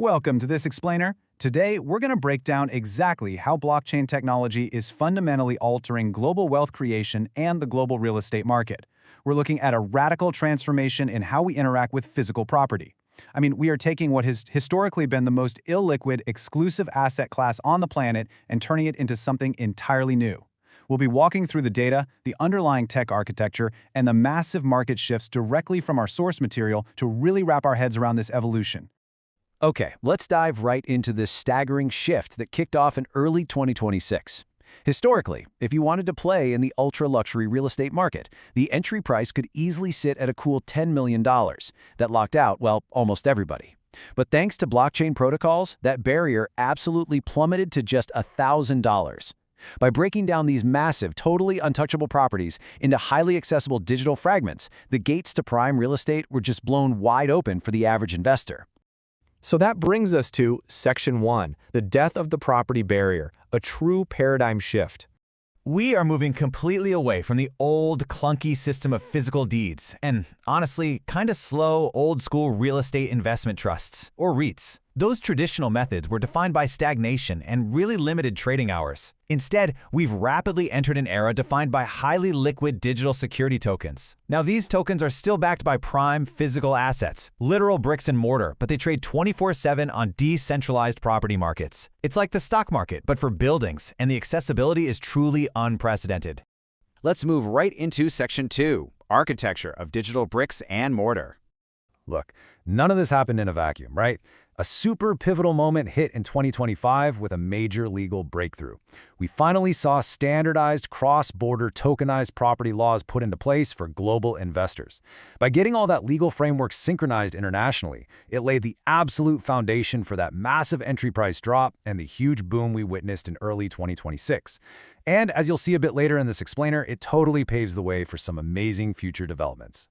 Welcome to this explainer. Today, we're going to break down exactly how blockchain technology is fundamentally altering global wealth creation and the global real estate market. We're looking at a radical transformation in how we interact with physical property. We are taking what has historically been the most illiquid, exclusive asset class on the planet and turning it into something entirely new. We'll be walking through the data, the underlying tech architecture, and the massive market shifts directly from our source material to really wrap our heads around this evolution. Okay, let's dive right into this staggering shift that kicked off in early 2026. Historically, if you wanted to play in the ultra-luxury real estate market, the entry price could easily sit at a cool $10 million. That locked out, well, almost everybody. But thanks to blockchain protocols, that barrier absolutely plummeted to just $1,000. By breaking down these massive, totally untouchable properties into highly accessible digital fragments, the gates to prime real estate were just blown wide open for the average investor. So that brings us to Section 1, the death of the property barrier, a true paradigm shift. We are moving completely away from the old, clunky system of physical deeds and, honestly, kind of slow, old-school real estate investment trusts, or REITs. Those traditional methods were defined by stagnation and really limited trading hours. Instead, we've rapidly entered an era defined by highly liquid digital security tokens. Now, these tokens are still backed by prime physical assets, literal bricks and mortar, but they trade 24/7 on decentralized property markets. It's like the stock market, but for buildings, and the accessibility is truly unprecedented. Let's move right into Section 2, architecture of digital bricks and mortar. Look, none of this happened in a vacuum, right? A super pivotal moment hit in 2025 with a major legal breakthrough. We finally saw standardized cross-border tokenized property laws put into place for global investors. By getting all that legal framework synchronized internationally, it laid the absolute foundation for that massive entry price drop and the huge boom we witnessed in early 2026. And as you'll see a bit later in this explainer, it totally paves the way for some amazing future developments.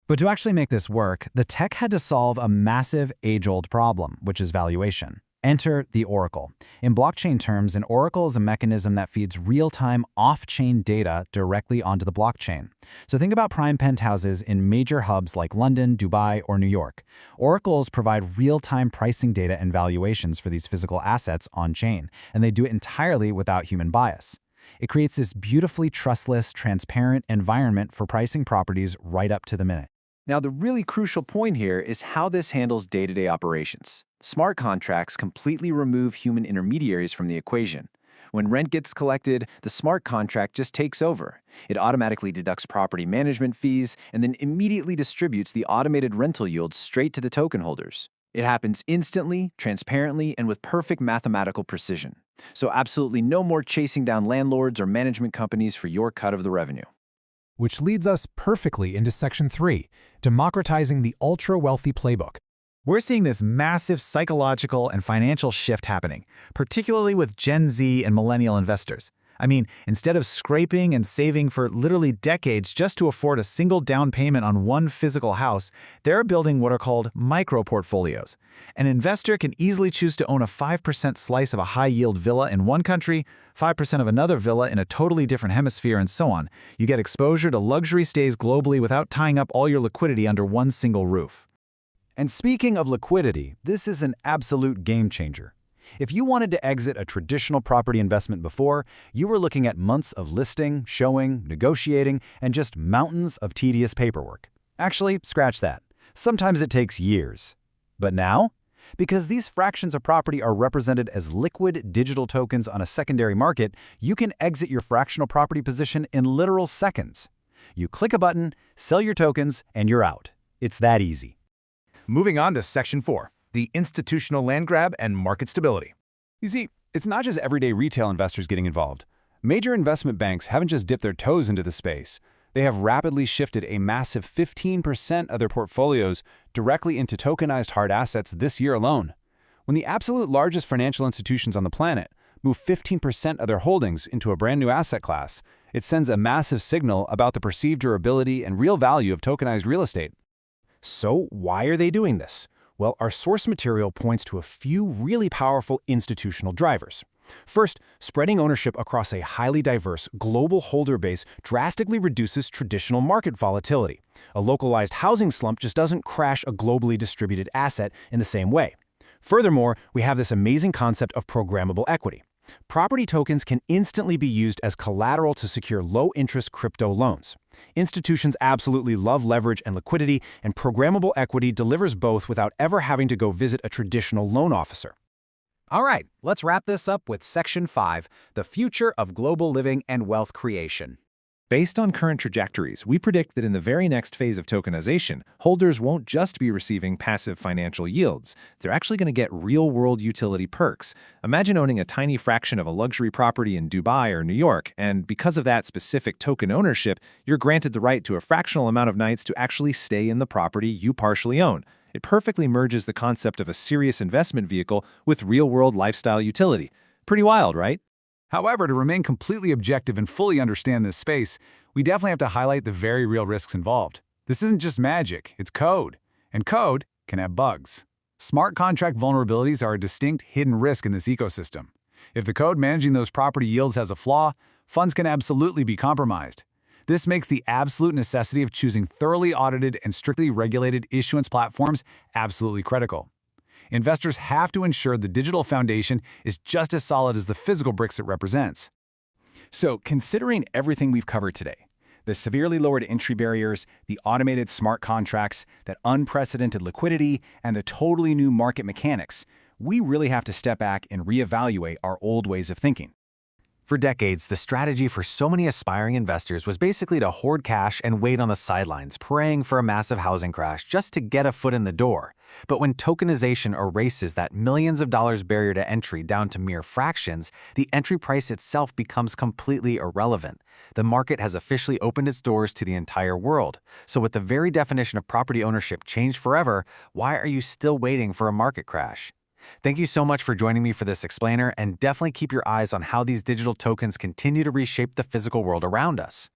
But to actually make this work, the tech had to solve a massive age-old problem, which is valuation. Enter the oracle. In blockchain terms, an oracle is a mechanism that feeds real-time off-chain data directly onto the blockchain. So think about prime penthouses in major hubs like London, Dubai, or New York. Oracles provide real-time pricing data and valuations for these physical assets on-chain, and they do it entirely without human bias. It creates this beautifully trustless, transparent environment for pricing properties right up to the minute. Now, the really crucial point here is how this handles day-to-day operations. Smart contracts completely remove human intermediaries from the equation. When rent gets collected, the smart contract just takes over. It automatically deducts property management fees and then immediately distributes the automated rental yield straight to the token holders. It happens instantly, transparently, and with perfect mathematical precision. So absolutely no more chasing down landlords or management companies for your cut of the revenue. Which leads us perfectly into Section 3, democratizing the ultra-wealthy playbook. We're seeing this massive psychological and financial shift happening, particularly with Gen Z and millennial investors. Instead of scraping and saving for literally decades just to afford a single down payment on one physical house, they're building what are called micro-portfolios. An investor can easily choose to own a 5% slice of a high-yield villa in one country, 5% of another villa in a totally different hemisphere, and so on. You get exposure to luxury stays globally without tying up all your liquidity under one single roof. And speaking of liquidity, this is an absolute game changer. If you wanted to exit a traditional property investment before, you were looking at months of listing, showing, negotiating, and just mountains of tedious paperwork. Actually, scratch that. Sometimes it takes years. But now, because these fractions of property are represented as liquid digital tokens on a secondary market, you can exit your fractional property position in literal seconds. You click a button, sell your tokens, and you're out. It's that easy. Moving on to Section 4. The institutional land grab and market stability. You see, it's not just everyday retail investors getting involved. Major investment banks haven't just dipped their toes into the space. They have rapidly shifted a massive 15% of their portfolios directly into tokenized hard assets this year alone. When the absolute largest financial institutions on the planet move 15% of their holdings into a brand new asset class, it sends a massive signal about the perceived durability and real value of tokenized real estate. So why are they doing this? Well, our source material points to a few really powerful institutional drivers. First, spreading ownership across a highly diverse global holder base drastically reduces traditional market volatility. A localized housing slump just doesn't crash a globally distributed asset in the same way. Furthermore, we have this amazing concept of programmable equity. Property tokens can instantly be used as collateral to secure low-interest crypto loans. Institutions absolutely love leverage and liquidity, and programmable equity delivers both without ever having to go visit a traditional loan officer. All right, let's wrap this up with Section 5, the future of global living and wealth creation. Based on current trajectories, we predict that in the very next phase of tokenization, holders won't just be receiving passive financial yields. They're actually going to get real-world utility perks. Imagine owning a tiny fraction of a luxury property in Dubai or New York, and because of that specific token ownership, you're granted the right to a fractional amount of nights to actually stay in the property you partially own. It perfectly merges the concept of a serious investment vehicle with real-world lifestyle utility. Pretty wild, right? However, to remain completely objective and fully understand this space, we definitely have to highlight the very real risks involved. This isn't just magic, it's code. And code can have bugs. Smart contract vulnerabilities are a distinct hidden risk in this ecosystem. If the code managing those property yields has a flaw, funds can absolutely be compromised. This makes the absolute necessity of choosing thoroughly audited and strictly regulated issuance platforms absolutely critical. Investors have to ensure the digital foundation is just as solid as the physical bricks it represents. So, considering everything we've covered today, the severely lowered entry barriers, the automated smart contracts, that unprecedented liquidity, and the totally new market mechanics, we really have to step back and reevaluate our old ways of thinking. For decades, the strategy for so many aspiring investors was basically to hoard cash and wait on the sidelines, praying for a massive housing crash just to get a foot in the door. But when tokenization erases that millions of dollars barrier to entry down to mere fractions, the entry price itself becomes completely irrelevant. The market has officially opened its doors to the entire world. So with the very definition of property ownership changed forever, why are you still waiting for a market crash? Thank you so much for joining me for this explainer, and definitely keep your eyes on how these digital tokens continue to reshape the physical world around us.